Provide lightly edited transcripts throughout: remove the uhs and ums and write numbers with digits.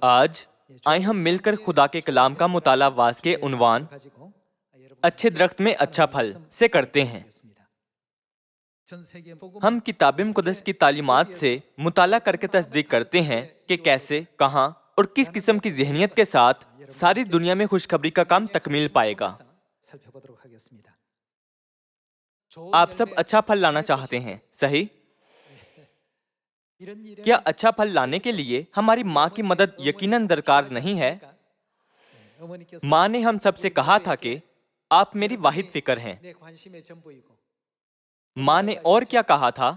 آج آئے ہم مل کر خدا کے کلام کا مطالعہ واس کے عنوان اچھے درخت میں اچھا پھل سے کرتے ہیں۔ ہم کتاب مقدس کی تعلیمات سے مطالعہ کر کے تصدیق کرتے ہیں کہ کیسے، کہاں اور کس قسم کی ذہنیت کے ساتھ ساری دنیا میں خوشخبری کا کام تکمیل پائے گا۔ آپ سب اچھا پھل لانا چاہتے ہیں، صحیح؟ کیا اچھا پھل لانے کے لیے ہماری ماں کی مدد یقیناً درکار نہیں ہے؟ ماں نے ہم سب سے کہا تھا کہ آپ میری واحد فکر ہیں۔ ماں نے اور کیا کہا تھا؟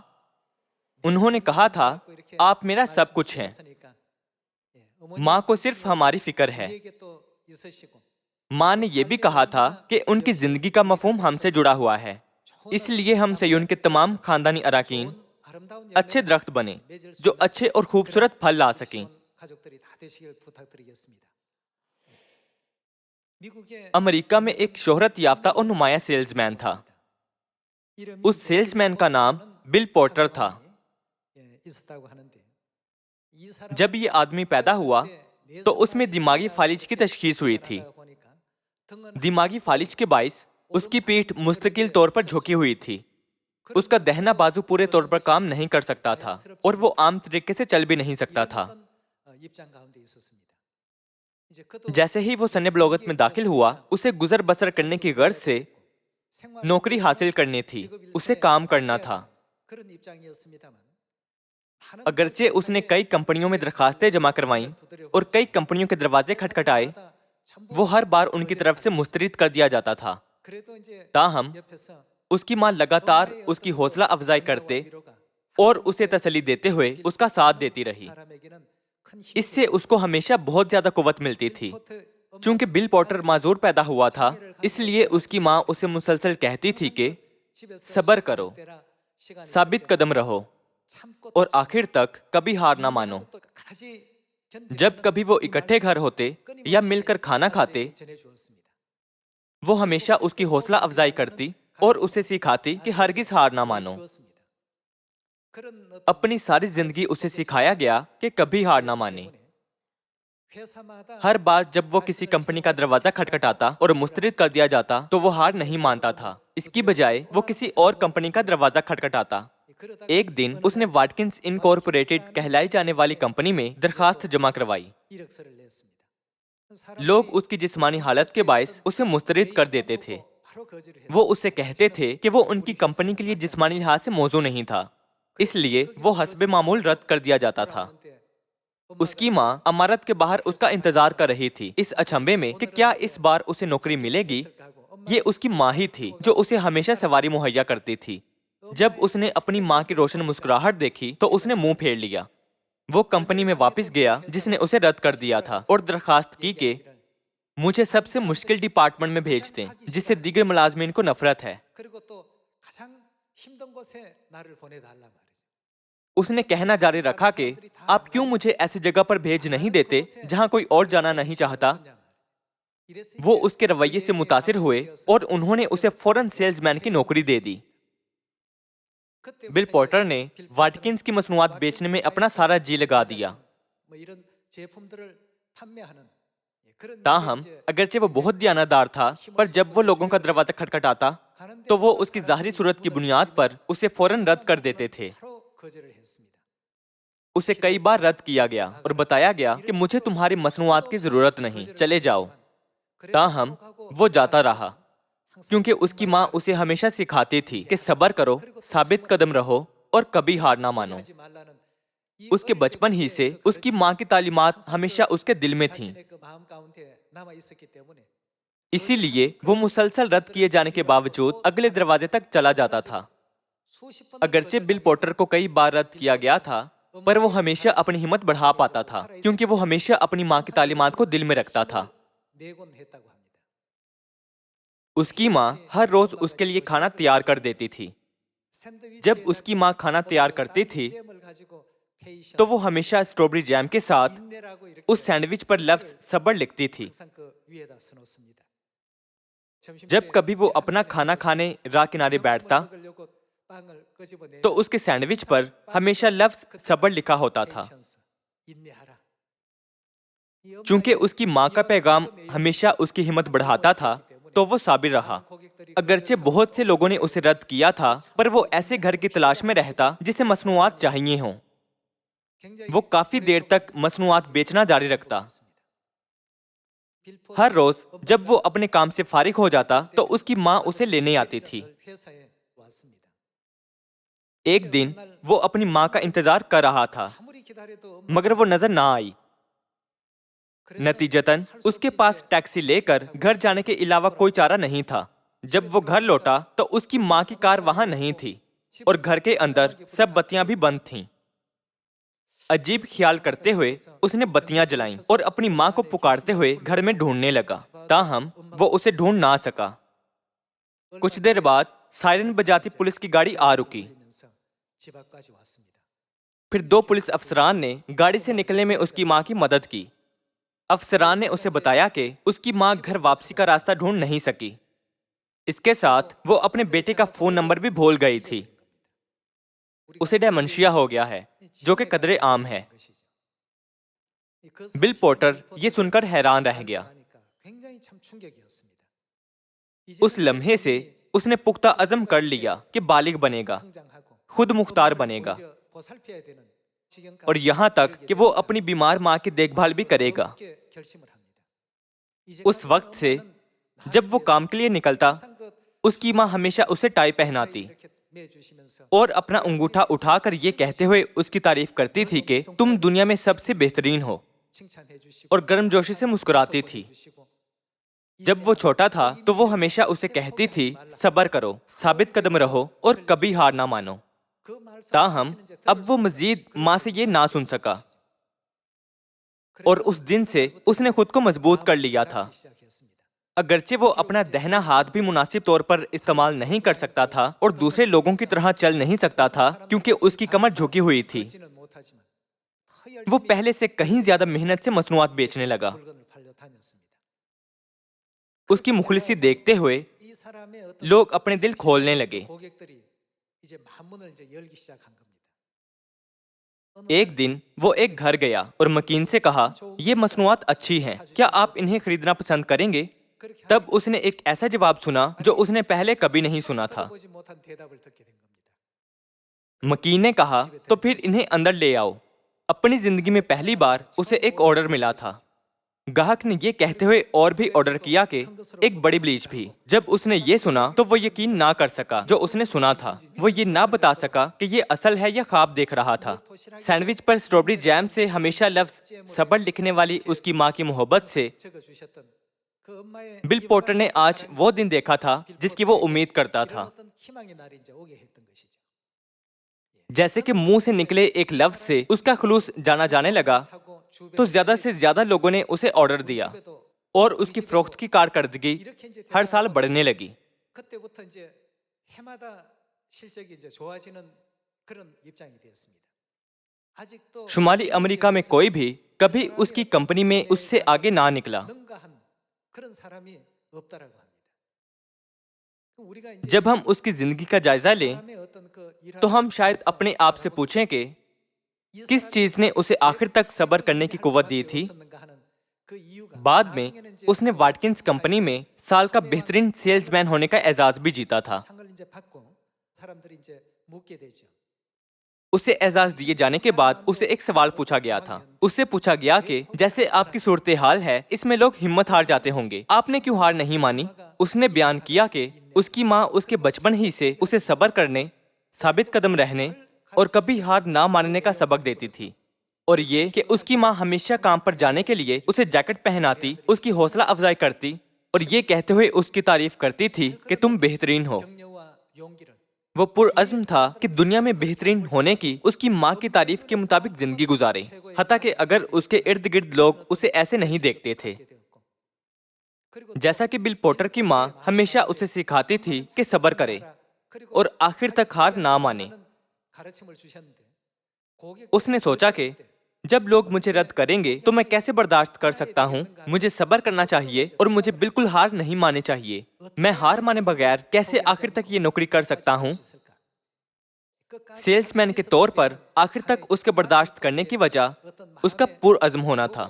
انہوں نے کہا تھا آپ میرا سب کچھ ہیں۔ ماں کو صرف ہماری فکر ہے۔ ماں نے یہ بھی کہا تھا کہ ان کی زندگی کا مفہوم ہم سے جڑا ہوا ہے، اس لیے ہم سے ان کے تمام خاندانی اراکین اچھے درخت بنے جو اچھے اور خوبصورت پھل لا سکیں۔ امریکہ میں ایک شہرت یافتہ اور نمایاں سیلز مین تھا۔ اس سیلز مین کا نام بل پورٹر تھا۔ جب یہ آدمی پیدا ہوا تو اس میں دماغی فالج کی تشخیص ہوئی تھی۔ دماغی فالج کے باعث اس کی پیٹھ مستقل طور پر جھکی ہوئی تھی۔ اس کا دہنا بازو پورے طور پر کام نہیں کر سکتا تھا اور وہ عام طریقے سے چل بھی نہیں سکتا تھا۔ جیسے ہی وہ سن بلوغت میں داخل ہوا، اسے گزر بسر کرنے کی غرض سے نوکری حاصل کرنی تھی، اسے کام کرنا تھا۔ اگرچہ اس نے کئی کمپنیوں میں درخواستیں جمع کروائیں اور کئی کمپنیوں کے دروازے کھٹکھٹائے، وہ ہر بار ان کی طرف سے مسترد کر دیا جاتا تھا۔ تاہم اس کی ماں لگاتار اس کی حوصلہ افزائی کرتے اور اسے تسلی دیتے ہوئے اس کا ساتھ دیتی رہی۔ اس سے اس کو ہمیشہ بہت زیادہ قوت ملتی تھی۔ چونکہ بل پورٹر معذور پیدا ہوا تھا، اس لیے اس کی ماں اسے مسلسل کہتی تھی کہ صبر کرو، ثابت قدم رہو اور آخر تک کبھی ہار نہ مانو۔ جب کبھی وہ اکٹھے گھر ہوتے یا مل کر کھانا کھاتے، وہ ہمیشہ اس کی حوصلہ افزائی کرتی اور اسے سکھاتی کہ ہرگز ہار نہ مانو۔ اپنی ساری زندگی اسے سکھایا گیا کہ کبھی ہار نہ مانے۔ ہر بار جب وہ کسی کمپنی کا دروازہ کھٹکھٹاتا اور مسترد کر دیا جاتا تو وہ ہار نہیں مانتا تھا، اس کی بجائے وہ کسی اور کمپنی کا دروازہ کھٹکھٹاتا۔ ایک دن اس نے واٹکنز انکارپوریٹڈ کہلائی جانے والی کمپنی میں درخواست جمع کروائی۔ لوگ اس کی جسمانی حالت کے باعث اسے مسترد کر دیتے تھے۔ وہ اسے کہتے تھے کہ وہ ان کی کمپنی کے لیے جسمانی لحاظ سے موزوں نہیں تھا، اس لیے وہ حسب معمول رد کر دیا جاتا تھا۔ اس کی ماں عمارت کے باہر اس کا انتظار کر رہی تھی، اس اچنبھے میں کہ کیا اس بار اسے نوکری ملے گی۔ یہ اس کی ماں ہی تھی جو اسے ہمیشہ سواری مہیا کرتی تھی۔ جب اس نے اپنی ماں کی روشن مسکراہٹ دیکھی تو اس نے منہ پھیر لیا۔ وہ کمپنی میں واپس گیا جس نے اسے رد کر دیا تھا اور درخواست کی کہ مجھے سب سے مشکل ڈپارٹمنٹ میں بھیج دیں جس سے دیگر ملازمین کو نفرت ہے۔ اس نے کہنا جاری رکھا کہ آپ کیوں مجھے ایسی جگہ پر بھیج نہیں دیتے جہاں کوئی اور جانا نہیں چاہتا۔ وہ اس کے رویے سے متاثر ہوئے اور انہوں نے اسے فوراً سیلز مین کی نوکری دے دی۔ بل پورٹر نے واٹکنز کی مصنوعات بیچنے میں اپنا سارا جی لگا دیا۔ تاہم اگرچہ وہ بہت دیانتدار تھا، پر جب وہ لوگوں کا دروازہ کھٹکھٹاتا تو وہ اس کی ظاہری صورت کی بنیاد پر اسے فوراً رد کر دیتے تھے۔ اسے کئی بار رد کیا گیا اور بتایا گیا کہ مجھے تمہاری مصنوعات کی ضرورت نہیں، چلے جاؤ۔ تاہم وہ جاتا رہا، کیونکہ اس کی ماں اسے ہمیشہ سکھاتی تھی کہ صبر کرو، ثابت قدم رہو اور کبھی ہار نہ مانو۔ اس کے بچپن ہی سے اس کی ماں کی تعلیمات ہمیشہ اس کے دل میں تھیں۔ اسی لیے وہ مسلسل رد کیے جانے کے باوجود اگلے دروازے تک چلا جاتا تھا۔ اگرچہ بل پورٹر کو کئی بار رد کیا گیا تھا، پر وہ ہمیشہ اپنی ہمت بڑھا پاتا تھا، کیونکہ وہ ہمیشہ اپنی ماں کی تعلیمات کو دل میں رکھتا تھا۔ اس کی ماں ہر روز اس کے لیے کھانا تیار کر دیتی تھی۔ جب اس کی ماں کھانا تیار کرتی تھی تو وہ ہمیشہ اسٹرابیری جیم کے ساتھ اس سینڈوچ پر لفظ صبر لکھتی تھی۔ جب کبھی وہ اپنا کھانا کھانے راہ کنارے بیٹھتا تو اس کے سینڈوچ پر ہمیشہ لفظ صبر لکھا ہوتا تھا۔ چونکہ اس کی ماں کا پیغام ہمیشہ اس کی ہمت بڑھاتا تھا تو وہ صابر رہا۔ اگرچہ بہت سے لوگوں نے اسے رد کیا تھا، پر وہ ایسے گھر کی تلاش میں رہتا جسے مصنوعات چاہیے ہوں۔ وہ کافی دیر تک مصنوعات بیچنا جاری رکھتا۔ ہر روز جب وہ اپنے کام سے فارغ ہو جاتا تو اس کی ماں اسے لینے آتی تھی۔ ایک دن وہ اپنی ماں کا انتظار کر رہا تھا، مگر وہ نظر نہ آئی۔ نتیجتاً اس کے پاس ٹیکسی لے کر گھر جانے کے علاوہ کوئی چارہ نہیں تھا۔ جب وہ گھر لوٹا تو اس کی ماں کی کار وہاں نہیں تھی اور گھر کے اندر سب بتیاں بھی بند تھیں۔ عجیب خیال کرتے ہوئے اس نے بتیاں جلائیں اور اپنی ماں کو پکارتے ہوئے گھر میں ڈھونڈنے لگا، تاہم وہ اسے ڈھونڈ نہ سکا۔ کچھ دیر بعد سائرن بجاتی پولیس کی گاڑی آ رکی۔ پھر دو پولیس افسران نے گاڑی سے نکلنے میں اس کی ماں کی مدد کی۔ افسران نے اسے بتایا کہ اس کی ماں گھر واپسی کا راستہ ڈھونڈ نہیں سکی۔ اس کے ساتھ وہ اپنے بیٹے کا فون نمبر بھی بھول گئی تھی۔ اسے ڈیمنشیا ہو گیا ہے، جو کہ قدرے عام ہے۔ بل پورٹر یہ سن کر حیران رہ گیا۔ اس لمحے سے اس نے پختہ عزم کر لیا کہ بالغ بنے گا، خود مختار بنے گا، اور یہاں تک کہ وہ اپنی بیمار ماں کی دیکھ بھال بھی کرے گا۔ اس وقت سے جب وہ کام کے لیے نکلتا، اس کی ماں ہمیشہ اسے ٹائی پہناتی اور اپنا انگوٹھا اٹھا کر یہ کہتے ہوئے اس کی تعریف کرتی تھی کہ تم دنیا میں سب سے بہترین ہو، اور گرم جوشی سے مسکراتی تھی۔ جب وہ چھوٹا تھا تو وہ ہمیشہ اسے کہتی تھی صبر کرو، ثابت قدم رہو اور کبھی ہار نہ مانو۔ تاہم اب وہ مزید ماں سے یہ نہ سن سکا، اور اس دن سے اس نے خود کو مضبوط کر لیا تھا۔ اگرچہ وہ اپنا دہنا ہاتھ بھی مناسب طور پر استعمال نہیں کر سکتا تھا اور دوسرے لوگوں کی طرح چل نہیں سکتا تھا کیونکہ اس کی کمر جھکی ہوئی تھی، وہ پہلے سے کہیں زیادہ محنت سے مصنوعات بیچنے لگا۔ اس کی مخلصی دیکھتے ہوئے لوگ اپنے دل کھولنے لگے۔ ایک دن وہ ایک گھر گیا اور مکین سے کہا، یہ مصنوعات اچھی ہیں، کیا آپ انہیں خریدنا پسند کریں گے؟ تب اس نے ایک ایسا جواب سنا جو اس نے پہلے کبھی نہیں سنا تھا۔ مکین نے کہا، تو پھر انہیں اندر لے آؤ۔ اپنی زندگی میں پہلی بار اسے ایک آرڈر ملا تھا۔ گاہک نے یہ کہتے ہوئے اور بھی آرڈر کیا کہ ایک بڑی بلیچ بھی۔ جب اس نے یہ سنا تو وہ یقین نہ کر سکا جو اس نے سنا تھا۔ وہ یہ نہ بتا سکا کہ یہ اصل ہے یا خواب دیکھ رہا تھا۔ سینڈوچ پر اسٹرابیری جیم سے ہمیشہ لفظ صبر لکھنے والی اس کی ماں کی محبت سے بل پورٹر نے آج وہ دن دیکھا تھا جس کی وہ امید کرتا تھا۔ جیسے کہ منہ سے نکلے ایک لفظ سے اس کا خلوص جانا جانے لگا، تو زیادہ سے زیادہ لوگوں نے اسے آرڈر دیا اور اس کی فروخت کی کارکردگی ہر سال بڑھنے لگی۔ شمالی امریکہ میں کوئی بھی کبھی اس کی کمپنی میں اس سے آگے نہ نکلا۔ جب ہم اس کی زندگی کا جائزہ لیں تو ہم شاید اپنے آپ سے پوچھیں کہ کس چیز نے اسے آخر تک صبر کرنے کی قوت دی تھی؟ بعد میں اس نے واٹکنز کمپنی میں سال کا بہترین سیلز مین ہونے کا اعزاز بھی جیتا تھا۔ اسے اعزاز دیے جانے کے بعد اسے ایک سوال پوچھا گیا تھا۔ اس سے پوچھا گیا کہ جیسے آپ کی صورتحال ہے اس میں لوگ ہمت ہار جاتے ہوں گے، آپ نے کیوں ہار نہیں مانی؟ اس نے بیان کیا کہ اس کی ماں اس کے بچپن ہی سے اسے صبر کرنے، ثابت قدم رہنے اور کبھی ہار نہ ماننے کا سبق دیتی تھی، اور یہ کہ اس کی ماں ہمیشہ کام پر جانے کے لیے اسے جیکٹ پہناتی، اس کی حوصلہ افزائی کرتی اور یہ کہتے ہوئے اس کی تعریف کرتی تھی کہ تم بہترین ہو۔ وہ پرعزم تھا کہ دنیا میں بہترین ہونے کی اس کی ماں کی تعریف کے مطابق زندگی گزارے، حتیٰ کہ اگر اس کے ارد گرد لوگ اسے ایسے نہیں دیکھتے تھے۔ جیسا کہ بل پورٹر کی ماں ہمیشہ اسے سکھاتی تھی کہ صبر کرے اور آخر تک ہار نہ مانے۔ اس نے سوچا کہ جب لوگ مجھے رد کریں گے تو میں کیسے برداشت کر سکتا ہوں؟ مجھے صبر کرنا چاہیے اور مجھے بالکل ہار نہیں ماننی چاہیے۔ میں ہار مانے بغیر کیسے آخر تک یہ نوکری کر سکتا ہوں؟ سیلز مین کے طور پر آخر تک اس کے برداشت کرنے کی وجہ اس کا پرعزم ہونا تھا۔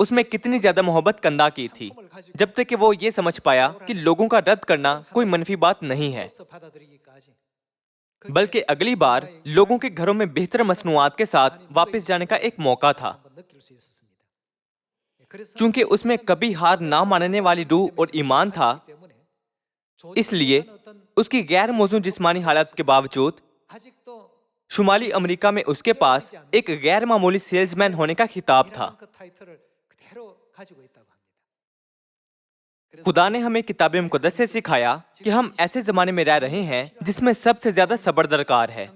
اس میں کتنی زیادہ محبت کندا کی تھی، جب تک کہ وہ یہ سمجھ پایا کہ لوگوں کا رد کرنا کوئی منفی بات نہیں ہے، بلکہ اگلی بار لوگوں کے گھروں میں بہتر مصنوعات کے ساتھ واپس جانے کا ایک موقع تھا۔ چونکہ اس میں کبھی ہار نہ ماننے والی روح اور ایمان تھا، اس لیے اس کی غیر موزوں جسمانی حالت کے باوجود شمالی امریکہ میں اس کے پاس ایک غیر معمولی سیلز مین ہونے کا خطاب تھا۔ خدا نے ہمیں کتاب مقدس سے سکھایا کہ ہم ایسے زمانے میں رہ رہے ہیں جس میں سب سے زیادہ صبر درکار ہے۔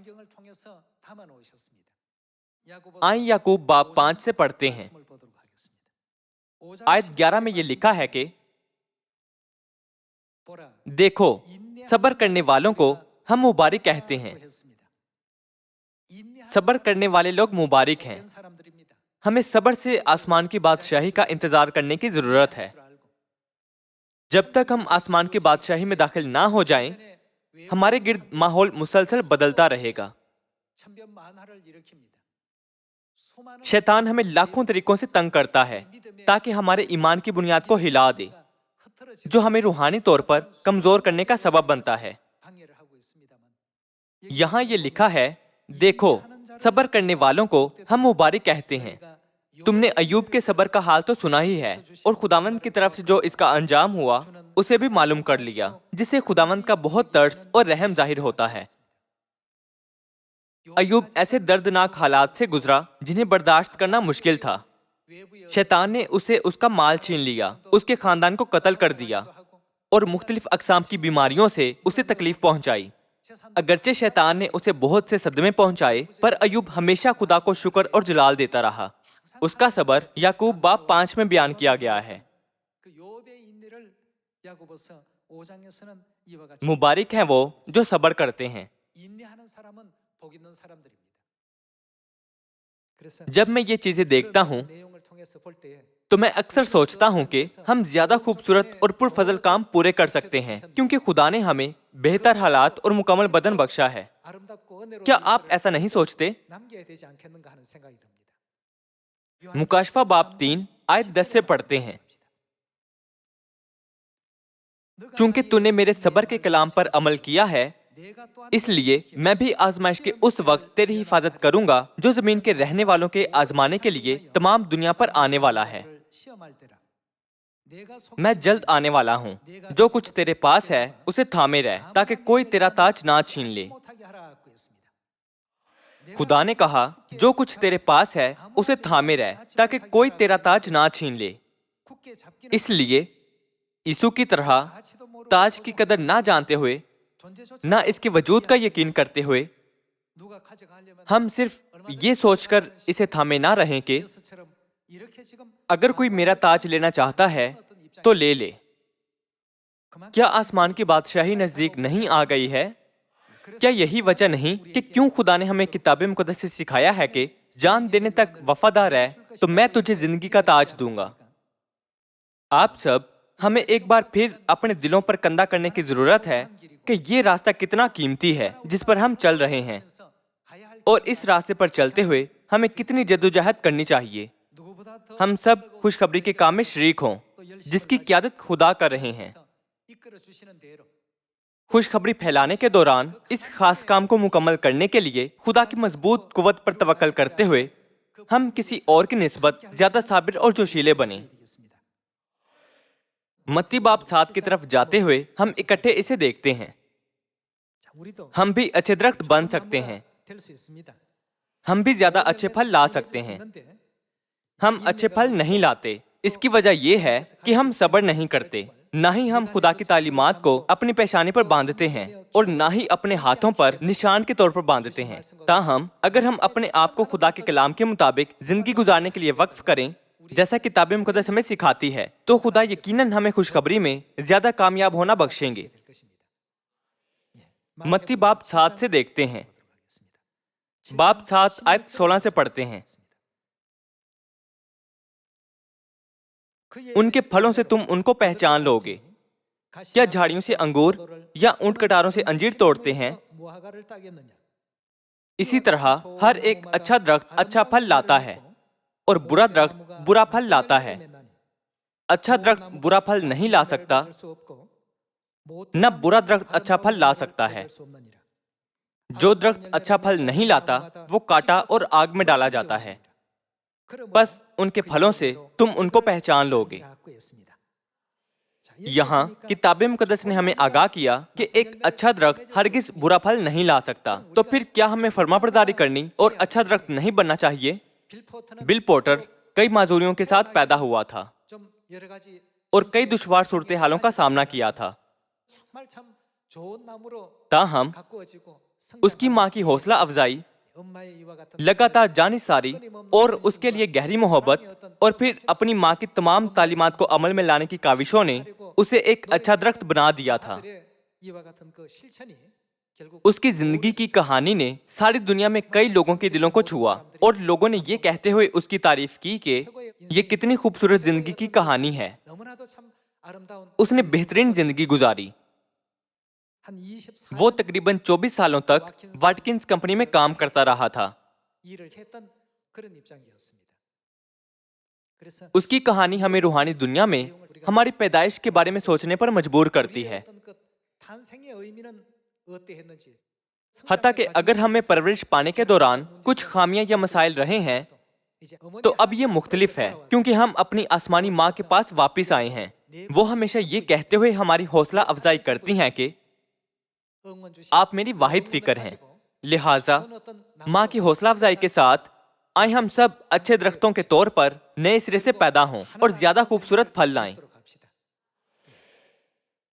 آئیں یعقوب باب 5 سے پڑھتے ہیں۔ آیت 11 میں یہ لکھا ہے کہ دیکھو، صبر کرنے والوں کو ہم مبارک کہتے ہیں۔ صبر کرنے والے لوگ مبارک ہیں۔ ہمیں صبر سے آسمان کی بادشاہی کا انتظار کرنے کی ضرورت ہے۔ جب تک ہم آسمان کی بادشاہی میں داخل نہ ہو جائیں، ہمارے گرد ماحول مسلسل بدلتا رہے گا۔ شیطان ہمیں لاکھوں طریقوں سے تنگ کرتا ہے تاکہ ہمارے ایمان کی بنیاد کو ہلا دے، جو ہمیں روحانی طور پر کمزور کرنے کا سبب بنتا ہے۔ یہاں یہ لکھا ہے، دیکھو، صبر کرنے والوں کو ہم مبارک کہتے ہیں۔ تم نے ایوب کے صبر کا حال تو سنا ہی ہے، اور خداوند کی طرف سے جو اس کا انجام ہوا اسے بھی معلوم کر لیا، جس سے خداوند کا بہت ترس اور رحم ظاہر ہوتا ہے۔ ایوب ایسے دردناک حالات سے گزرا جنہیں برداشت کرنا مشکل تھا۔ شیطان نے اسے اس کا مال چھین لیا، اس کے خاندان کو قتل کر دیا، اور مختلف اقسام کی بیماریوں سے اسے تکلیف پہنچائی۔ اگرچہ شیطان نے اسے بہت سے صدمے پہنچائے، پر ایوب ہمیشہ خدا کو شکر اور جلال دیتا رہا۔ اس کا صبر یعقوب باب 5 میں بیان کیا گیا ہے۔ مبارک ہیں وہ جو صبر کرتے ہیں۔ جب میں یہ چیزیں دیکھتا ہوں تو میں اکثر سوچتا ہوں کہ ہم زیادہ خوبصورت اور پرفضل کام پورے کر سکتے ہیں، کیونکہ خدا نے ہمیں بہتر حالات اور مکمل بدن بخشا ہے۔ کیا آپ ایسا نہیں سوچتے؟ مکاشفہ باب 3 آیت 10 سے پڑھتے ہیں۔ چونکہ تو نے میرے صبر کے کلام پر عمل کیا ہے، اس لیے میں بھی آزمائش کے اس وقت تیری حفاظت کروں گا جو زمین کے رہنے والوں کے آزمانے کے لیے تمام دنیا پر آنے والا ہے۔ میں جلد آنے والا ہوں۔ جو کچھ تیرے پاس ہے اسے تھامے رہ، تاکہ کوئی تیرا تاج نہ چھین لے۔ خدا نے کہا، جو کچھ تیرے پاس ہے اسے تھامے رہ، تاکہ کوئی تیرا تاج نہ چھین لے۔ اس لیے یسوع کی طرح تاج کی قدر نہ جانتے ہوئے، نہ اس کے وجود کا یقین کرتے ہوئے، ہم صرف یہ سوچ کر اسے تھامے نہ رہیں کہ اگر کوئی میرا تاج لینا چاہتا ہے تو لے لے۔ کیا آسمان کی بادشاہی نزدیک نہیں آ گئی ہے؟ کیا یہی وجہ نہیں کہ کیوں خدا نے ہمیں کتاب مقدس سے سکھایا ہے کہ جان دینے تک وفادار رہ تو میں تجھے زندگی کا تاج دوں گا؟ آپ سب، ہمیں ایک بار پھر اپنے دلوں پر کندہ کرنے کی ضرورت ہے کہ یہ راستہ کتنا قیمتی ہے جس پر ہم چل رہے ہیں، اور اس راستے پر چلتے ہوئے ہمیں کتنی جدوجہد کرنی چاہیے۔ ہم سب خوشخبری کے کام میں شریک ہوں جس کی قیادت خدا کر رہے ہیں۔ خوشخبری پھیلانے کے دوران اس خاص کام کو مکمل کرنے کے لیے خدا کی مضبوط قوت پر توکل کرتے ہوئے ہم کسی اور کی نسبت زیادہ صابر اور جوشیلے بنیں۔ متی باب 7 کی طرف جاتے ہوئے ہم اکٹھے اسے دیکھتے ہیں۔ ہم بھی اچھے درخت بن سکتے ہیں، ہم بھی زیادہ اچھے پھل لا سکتے ہیں۔ ہم اچھے پھل نہیں لاتے، اس کی وجہ یہ ہے کہ ہم صبر نہیں کرتے، نہ ہی ہم خدا کی تعلیمات کو اپنی پیشانی پر باندھتے ہیں، اور نہ ہی اپنے ہاتھوں پر نشان کے طور پر باندھتے ہیں۔ تاہم اگر ہم اپنے آپ کو خدا کے کلام کے مطابق زندگی گزارنے کے لیے وقف کریں، جیسا کتاب مقدس ہمیں سکھاتی ہے، تو خدا یقیناً ہمیں خوشخبری میں زیادہ کامیاب ہونا بخشیں گے۔ متی باب 7 سے دیکھتے ہیں۔ باب 7 آیت 16 سے پڑھتے ہیں۔ ان کے پھلوں سے تم ان کو پہچان لو گے۔ کیا جھاڑیوں سے انگور یا اونٹ کٹاروں سے انجیر توڑتے ہیں؟ اسی طرح ہر ایک اچھا درخت اچھا پھل لاتا ہے، اور برا درخت برا پھل لاتا ہے۔ اچھا درخت برا پھل نہیں لا سکتا، نہ برا درخت اچھا پھل لا سکتا ہے۔ جو درخت اچھا پھل نہیں لاتا وہ کاٹا اور آگ میں ڈالا جاتا ہے، بس ان کے پھلوں سے تم ان کو پہچان لو گے۔ یہاں کتاب مقدس نے ہمیں آگاہ کیا کہ ایک اچھا درخت ہرگز برا پھل نہیں لا سکتا، تو پھر کیا ہمیں فرمانبرداری کرنی اور اچھا درخت نہیں بننا چاہیے؟ بل پورٹر کئی معذوریوں کے ساتھ پیدا ہوا تھا اور کئی دشوار صورتحالوں کا سامنا کیا تھا، تاہم اس کی ماں کی حوصلہ افزائی، لگاتار جانثاری اور اس کے لیے گہری محبت، اور پھر اپنی ماں کی تمام تعلیمات کو عمل میں لانے کی کاوشوں نے اسے ایک اچھا درخت بنا دیا تھا۔ اس کی زندگی کی کہانی نے ساری دنیا میں کئی لوگوں کے دلوں کو چھوا، اور لوگوں نے یہ کہتے ہوئے اس کی تعریف کی کہ یہ کتنی خوبصورت زندگی کی کہانی ہے، اس نے بہترین زندگی گزاری۔ وہ تقریباً 24 سالوں تک واٹکنز کمپنی میں کام کرتا رہا تھا۔ اس کی کہانی ہمیں روحانی دنیا میں ہماری پیدائش کے بارے میں سوچنے پر مجبور کرتی ہے، حتیٰ کہ اگر ہمیں پرورش پانے کے دوران کچھ خامیاں یا مسائل رہے ہیں تو اب یہ مختلف ہے، کیونکہ ہم اپنی آسمانی ماں کے پاس واپس آئے ہیں۔ وہ ہمیشہ یہ کہتے ہوئے ہماری حوصلہ افزائی کرتی ہیں کہ آپ میری واحد فکر ہیں، لہٰذا ماں کی حوصلہ افزائی کے ساتھ آئیں ہم سب اچھے درختوں کے طور پر نئے سرے سے پیدا ہوں اور زیادہ خوبصورت پھل لائیں۔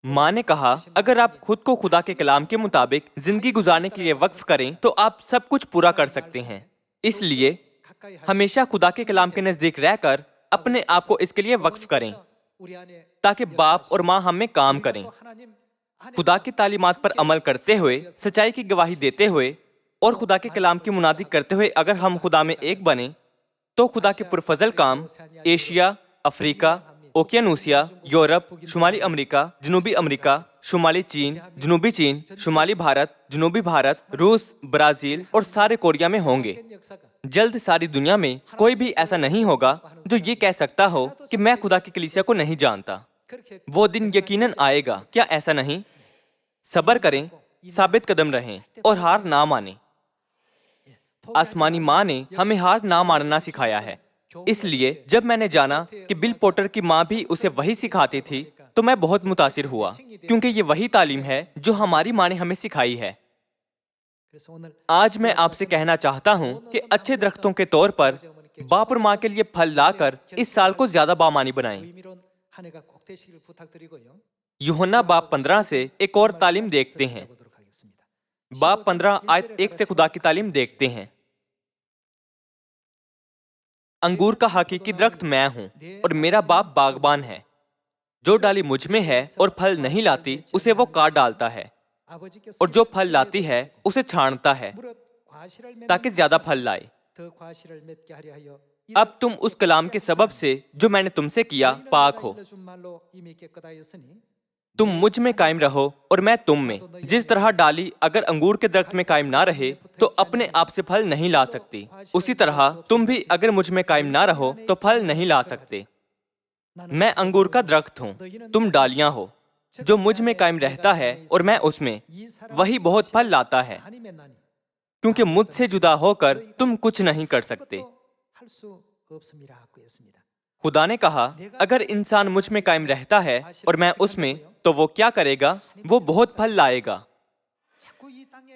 ماں نے کہا، اگر آپ خود کو خدا کے کلام کے مطابق زندگی گزارنے کے لیے وقف کریں تو آپ سب کچھ پورا کر سکتے ہیں۔ اس لیے ہمیشہ خدا کے کلام کے نزدیک رہ کر اپنے آپ کو اس کے لیے وقف کریں تاکہ باپ اور ماں ہم میں کام کریں، خدا کی تعلیمات پر عمل کرتے ہوئے، سچائی کی گواہی دیتے ہوئے اور خدا کے کلام کی منادی کرتے ہوئے۔ اگر ہم خدا میں ایک بنیں تو خدا کے پرفضل کام ایشیا، افریقہ، اوکیانوسیا، یورپ، شمالی امریکہ، جنوبی امریکہ، شمالی چین، جنوبی چین، شمالی بھارت، جنوبی بھارت، روس، برازیل اور سارے کوریا میں ہوں گے۔ جلد ساری دنیا میں کوئی بھی ایسا نہیں ہوگا جو یہ کہہ سکتا ہو کہ میں خدا کی کلیسیا کو نہیں جانتا۔ وہ دن یقیناً آئے گا، کیا ایسا نہیں؟ صبر کریں، ثابت قدم رہیں اور ہار نہ مانیں۔ آسمانی ماں نے ہمیں ہار نہ ماننا سکھایا ہے، اس لیے جب میں نے جانا کہ بل پورٹر کی ماں بھی اسے وہی سکھاتی تھی تو میں بہت متاثر ہوا، کیونکہ یہ وہی تعلیم ہے جو ہماری ماں نے ہمیں سکھائی ہے۔ آج میں آپ سے کہنا چاہتا ہوں کہ اچھے درختوں کے طور پر باپ اور ماں کے لیے پھل لا کر اس سال کو زیادہ بامانی بنائیں۔ یوحنا باب 15 سے ایک اور تعلیم دیکھتے ہیں۔ باب 15 آیت 1 سے خدا کی تعلیم دیکھتے ہیں۔ انگور کا حقیقی درخت میں ہوں اور میرا باپ باغبان ہے۔ جو ڈالی مجھ میں ہے اور پھل نہیں لاتی اسے وہ کاٹ ڈالتا ہے، اور جو پھل لاتی ہے اسے چھانٹتا ہے تاکہ زیادہ پھل لائے۔ اب تم اس کلام کے سبب سے جو میں نے تم سے کیا پاک ہو۔ تم مجھ میں قائم رہو اور میں تم میں۔ جس طرح ڈالی اگر انگور کے درخت میں قائم نہ رہے تو اپنے آپ سے پھل نہیں لا سکتی، اسی طرح تم بھی اگر مجھ میں قائم نہ رہو تو پھل نہیں لا سکتے۔ میں انگور کا درخت ہوں، تم ڈالیاں ہو۔ جو مجھ میں قائم رہتا ہے اور میں اس میں، وہی بہت پھل لاتا ہے، کیونکہ مجھ سے جدا ہو کر تم کچھ نہیں کر سکتے۔ خدا نے کہا، اگر انسان مجھ میں قائم رہتا ہے اور میں اس میں، تو وہ کیا کرے گا؟ وہ بہت پھل لائے گا۔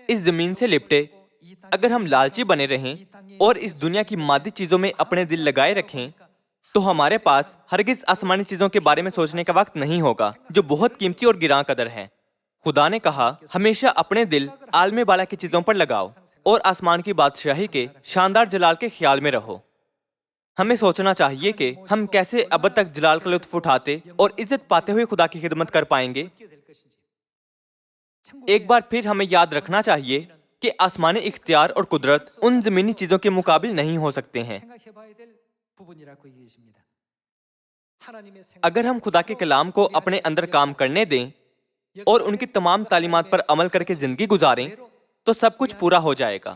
اس زمین سے لپٹے اگر ہم لالچی بنے رہیں اور اس دنیا کی مادی چیزوں میں اپنے دل لگائے رکھیں تو ہمارے پاس ہرگز آسمانی چیزوں کے بارے میں سوچنے کا وقت نہیں ہوگا جو بہت قیمتی اور گراں قدر ہے۔ خدا نے کہا، ہمیشہ اپنے دل عالم بالا کی چیزوں پر لگاؤ اور آسمان کی بادشاہی کے شاندار جلال کے خیال میں رہو۔ ہمیں سوچنا چاہیے کہ ہم کیسے اب تک جلال کا لطف اٹھاتے اور عزت پاتے ہوئے خدا کی خدمت کر پائیں گے۔ ایک بار پھر ہمیں یاد رکھنا چاہیے کہ آسمانی اختیار اور قدرت ان زمینی چیزوں کے مقابل نہیں ہو سکتے ہیں۔ اگر ہم خدا کے کلام کو اپنے اندر کام کرنے دیں اور ان کی تمام تعلیمات پر عمل کر کے زندگی گزاریں تو سب کچھ پورا ہو جائے گا۔